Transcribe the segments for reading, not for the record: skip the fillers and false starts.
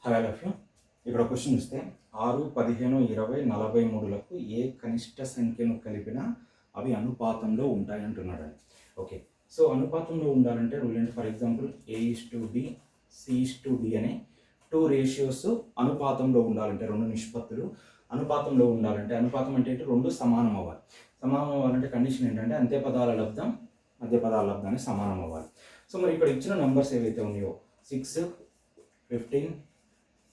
Hi all of you. ఇక్కడ question చూస్తే 6, 15, 20, 43లకు ఏ కనిష్ట సంఖ్యను కలిపినా అవి అనుపాతంలో ఉంటాయి అంటున్నాడండి. ఓకే, సో అనుపాతంలో ఉండాలంటే రూల్ ఏంటి? ఫర్ ఎగ్జాంపుల్ A:B, C:D అనే 2 రేషియోస్ అనుపాతంలో ఉండాలంటే, 2 నిష్పత్తులు అనుపాతంలో ఉండాలంటే, అనుపాతం అంటే ఏంటి? 2 సమానం అవ్వాలి. సమానం అవ్వాలంటే కండిషన్ ఏంటంటే అంత్య పదాల లబ్ధం మధ్య పదాల లబ్ధాన్ని సమానం అవ్వాలి. సో మరి ఇక్కడ ఇచ్చిన నంబర్స్ ఏవైతే ఉన్నాయో 6, 15,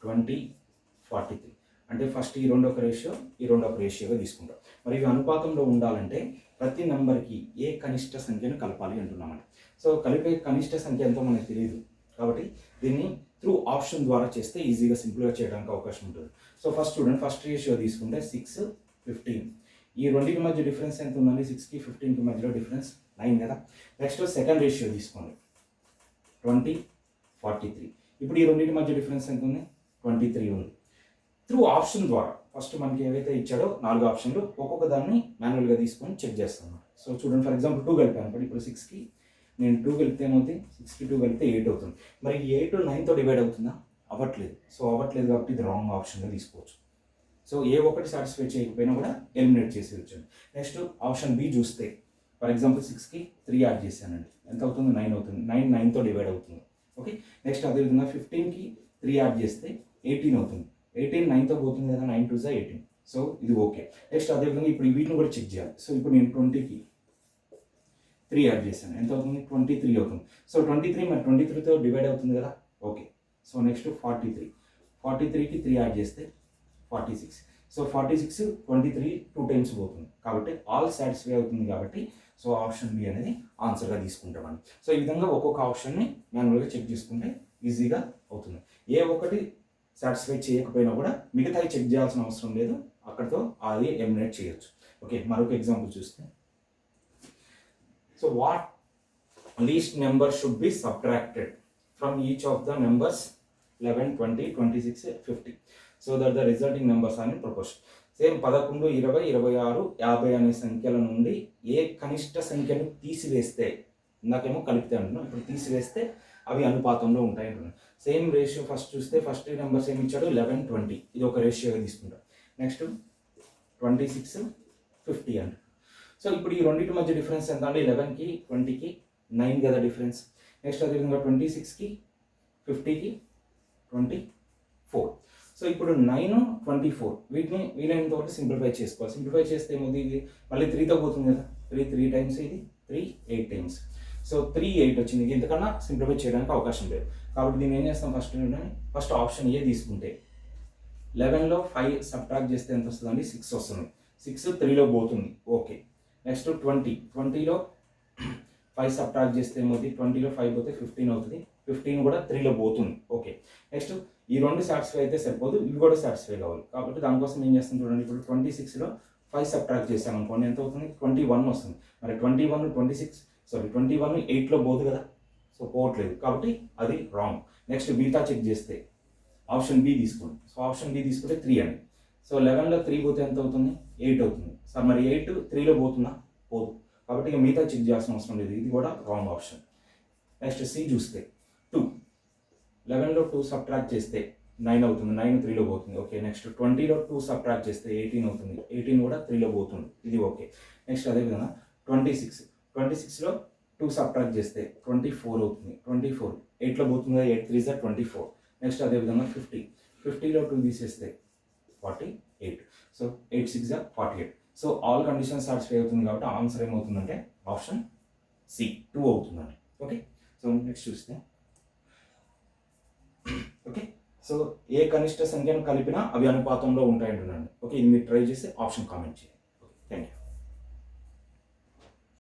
20, 43 అంటే ఫస్ట్ ఈ రెండు ఒక రేషియో, ఈ రెండు ఒక రేషియోగా తీసుకుంటాం. మరి ఇవి అనుపాతంలో ఉండాలంటే ప్రతి నెంబర్కి ఏ కనిష్ట సంఖ్యను కలపాలి అంటున్నామండి. సో కలిపే కనిష్ట సంఖ్య ఎంతో మనకు తెలియదు కాబట్టి దీన్ని త్రూ ఆప్షన్ ద్వారా చేస్తే ఈజీగా సింపుల్గా చేయడానికి అవకాశం ఉంటుంది. సో ఫస్ట్ చూడండి, ఫస్ట్ రేషియో తీసుకుంటే 6, 15. ఈ రెండింటి మధ్య డిఫరెన్స్ ఎంత ఉందండి? 6కి 15కి మధ్యలో డిఫరెన్స్ 9 కదా. నెక్స్ట్ సెకండ్ రేషియో తీసుకోండి, 20, 43. ఇప్పుడు ఈ రెండింటి మధ్య డిఫరెన్స్ ఎంత ఉంది? 23 ఉంది. త్రూ ఆప్షన్ ద్వారా ఫస్ట్ మనకి ఏవైతే ఇచ్చాడో 4 ఆప్షన్లు ఒక్కొక్క దాన్ని మాన్యువల్గా తీసుకొని చెక్ చేస్తాను. సో చూడండి, ఫర్ ఎగ్జాంపుల్ 2 కలిపాను. ఇప్పుడు 6కి నేను 2 కలిపితే ఏమవుతుంది? 6కి 2 కలిపితే 8 అవుతుంది. మరి 8 9తో డివైడ్ అవుతుందా? అవ్వట్లేదు. సో అవ్వట్లేదు కాబట్టి ఇది రాంగ్ ఆప్షన్గా తీసుకోవచ్చు. సో ఏ ఒక్కటి సాటిస్ఫై చేయకపోయినా కూడా ఎలిమినేట్ చేసేయచ్చు. నెక్స్ట్ ఆప్షన్ బి చూస్తే, ఫర్ ఎగ్జాంపుల్ 6కి 3 యాడ్ చేశానండి, ఎంత అవుతుంది? 9 అవుతుంది. 9 9తో డివైడ్ అవుతుంది. ఓకే, నెక్స్ట్ అదేవిధంగా 15కి 3 యాడ్ చేస్తే 18 అవుతుంది. 18 9తో పోతుంది కదా, 9 2 18. సో ఇది ఓకే. నెక్స్ట్ అదేవిధంగా ఇప్పుడు వీటిని కూడా చెక్ చేయాలి. సో ఇప్పుడు నేను 20కి 3 యాడ్ చేశాను, ఎంత అవుతుంది? 23 అవుతుంది. సో 23 మరి 23తో డివైడ్ అవుతుంది కదా, ఓకే. సో నెక్స్ట్ 43, 43కి 3 యాడ్ చేస్తే 46. సో 46, 23 2 టైమ్స్ పోతుంది కాబట్టి ఆల్ సాటిస్ఫై అవుతుంది కాబట్టి సో ఆప్షన్ బి అనేది ఆన్సర్గా తీసుకుంటామండి. సో ఈ విధంగా ఒక్కొక్క ఆప్షన్ని మాన్యువల్గా చెక్ చేసుకుంటే ఈజీగా అవుతుంది. ఏ ఒక్కటి సాటిస్ఫై చేయకపోయినా కూడా మిగతాయి చెక్ చేయాల్సిన అవసరం లేదు, అక్కడితో అది ఎలిమినేట్ చేయొచ్చు. ఓకే, మరొక ఎగ్జాంపుల్ చూస్తే, so what least number should be subtracted from each of the numbers 11, 20, 26, 50 so that the resulting numbers అని ప్రపోజ్. సేమ్ 11, 20, 26, 50 అనే సంఖ్యల నుండి ఏ కనిష్ట సంఖ్యను తీసివేస్తే, ఇందాకేమో కలిపితే అంటున్నాం, ఇప్పుడు తీసివేస్తే అవి అనుపాతంలో ఉంటాయి అంటున్నాం. సేమ్ రేషియో ఫస్ట్ చూస్తే, ఫస్ట్ నెంబర్స్ ఏమి ఇచ్చాడు? 11, 20, ఇది ఒక రేషియోగా తీసుకుంటాం. నెక్స్ట్ 26, 50 అంట. సో ఇప్పుడు ఈ రెండింటి మధ్య డిఫరెన్స్ ఎంత అంటే 11కి 20కి 9 కదా డిఫరెన్స్. నెక్స్ట్ అదేవిధంగా 26కి 50కి 24. సో ఇప్పుడు 9, 24 వీటిని వీలైనంత వరకు సింప్లిఫై చేసుకోవాలి. సింప్లిఫై చేస్తే ఏమవుతుంది? ఇది మళ్ళీ 3తో పోతుంది కదా, 3 టైమ్స్, ఇది 3 8 టైమ్స్. సో 3 8 వచ్చింది. ఇంతకన్నా సింప్లిఫై చేయడానికి అవకాశం లేదు కాబట్టి దీన్ని ఏం చేస్తాం? ఫస్ట్ ఆప్షన్ ఏ తీసుకుంటే 11లో 5 సబ్ట్రాక్ట్ చేస్తే ఎంత వస్తుందండి? 6 వస్తుంది. 6 3లో పోతుంది, ఓకే. నెక్స్ట్ 20లో 5 సబ్ట్రాక్ట్ చేస్తే ఏమవుతుంది? 20లో 5 పోతే 15 అవుతుంది. 15 కూడా 3లో పోతుంది, ఓకే. నెక్స్ట్ ఈ రెండు సాటిస్ఫై అయితే సరిపోదు, ఇవి కూడా సాటిస్ఫై కావాలి కాబట్టి దానికోసం ఏం చేస్తాం చూడండి. ఇప్పుడు 26లో 5 సబ్ట్రాక్ట్ చేసాం అనుకోండి, ఎంత అవుతుంది? 21 వస్తుంది. మరి 21 8లో పోదు కదా, సో పోవట్లేదు కాబట్టి అది రాంగ్. నెక్స్ట్ మిగతా చెక్ చేస్తే ఆప్షన్ బి తీసుకోండి. సో ఆప్షన్ బి తీసుకుంటే 3 అండి. సో 11లో 3 పోతే ఎంత అవుతుంది? 8 అవుతుంది. సార్ మరి 8 3లో పోతుందా? పోదు కాబట్టి ఇక మిగతా చెక్ చేయాల్సిన అవసరం లేదు, ఇది కూడా రాంగ్ ఆప్షన్. నెక్స్ట్ సి చూస్తే 2, 11లో 2 సబ్ట్రాక్ట్ చేస్తే 9 అవుతుంది. 9 3లో పోతుంది, ఓకే. నెక్స్ట్ 20లో 2 సబ్ట్రాక్ట్ చేస్తే 18 అవుతుంది. 18 కూడా 3లో పోతుంది, ఇది ఓకే. నెక్స్ట్ అదేవిధంగా 26లో 2 సబ్ట్రాక్ట్ చేస్తే 24 అవుతుంది. 24 8లో పోతుంది కదా, 8 3 24. నెక్స్ట్ అదేవిధంగా 50లో 2 తీసేస్తే 48. So 8 6 48. So all conditions satisfy అవుతుంది కాబట్టి ఆన్సర్ ఏమవుతుందంటే ఆప్షన్ సి 2 అవుతుందండి. ఓకే, సో నెక్స్ట్ చూస్తే, ఓకే, సో ఏ కనిష్ట సంఖ్యను కలిపినా అవి అనుపాతంలో ఉంటాయి అంటున్నాను. ఓకే, ఇది మీరు ట్రై చేసి ఆప్షన్ కామెంట్ చేయండి. Okay, thank you.